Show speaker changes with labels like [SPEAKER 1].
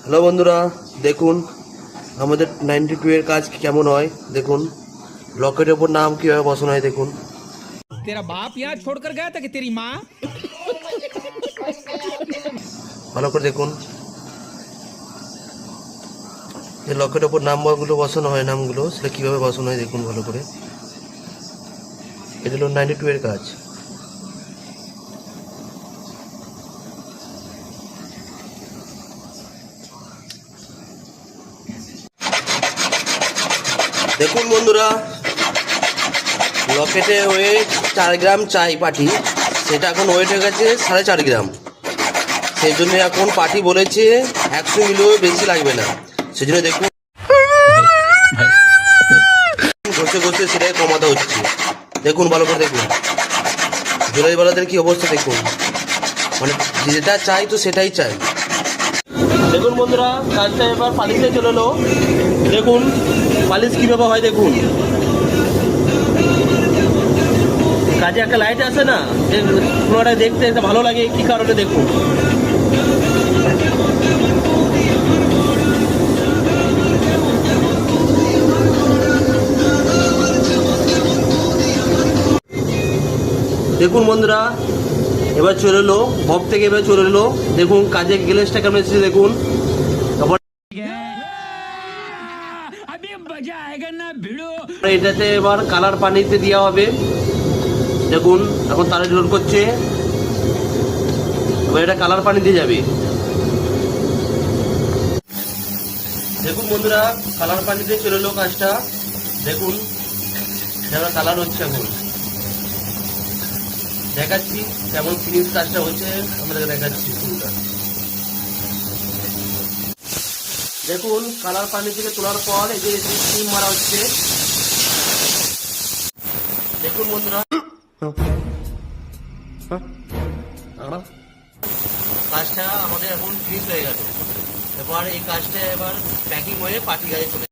[SPEAKER 1] Hello বন্ধুরা, দেখুন আমাদের 92 এর কাজ কেমন হয়। দেখুন লকেটের উপর নাম কিভাবে বসানো হয়। দেখুন
[SPEAKER 2] तेरा बाप यहाँ छोड़कर गया था कि तेरी माँ।
[SPEAKER 1] ভালো করে দেখুন যে লকেটের উপর নাম্বারগুলো বসানো হয়, নামগুলো সেটা কীভাবে বসানো হয়। দেখুন ভালো করে, এটা হলো 92 এর কাজ। দেখুন বন্ধুরা, লকেটে ওয়েট 4 গ্রাম চাই পাটি, সেটা এখন ওয়েট হয়ে গেছে 4.5 গ্রাম। সেই জন্য এখন পাটি বলেছে 100 মিলিও বেশি লাগবে না। সেই জন্য দেখুন ঘষে ঘষে সেটাই কমাতে হচ্ছে। দেখুন ভালো করে দেখুন জোরাইওয়ালাদের কি অবস্থা। দেখুন মানে যেটা চাই তো সেটাই চাই। দেখুন বন্ধুরা, কাজটা এবার পালিশে চলে এলো। দেখুন পালিশ কীভাবে হয়। দেখুন কাজে একটা লাইট আছে না, যে পুরোটা দেখতে একটা ভালো লাগে, কি কারণে দেখুন। দেখুন বন্ধুরা, এবার চলে এলো ভব থেকে, এবার চলে এলো। দেখুন কাজে গ্লেসটা কেমন এসেছে। দেখুন এটাতে এবার কালার পানিতে দেওয়া হবে। দেখুন এখন তারা লোড করছে, এবার এটা কালার পানি দিয়ে যাবে। দেখুন বন্ধুরা, কালার পানিতে চলে এলো কাজটা। দেখুন যেমন কালার হচ্ছে, এখন দেখাচ্ছি কেমন ফিনিশ কাজটা হচ্ছে, আমাদের দেখাচ্ছি ফুলটা। দেখুন কালার পানি থেকে তোলার পর এই যে স্টিম মারা হচ্ছে। দেখুন বন্ধুরা, কাজটা আমাদের এখন ফিনিশ হয়ে গেল। এবার এই কাজটা এবার প্যাকিং হয়ে পার্টি গাড়ি চলে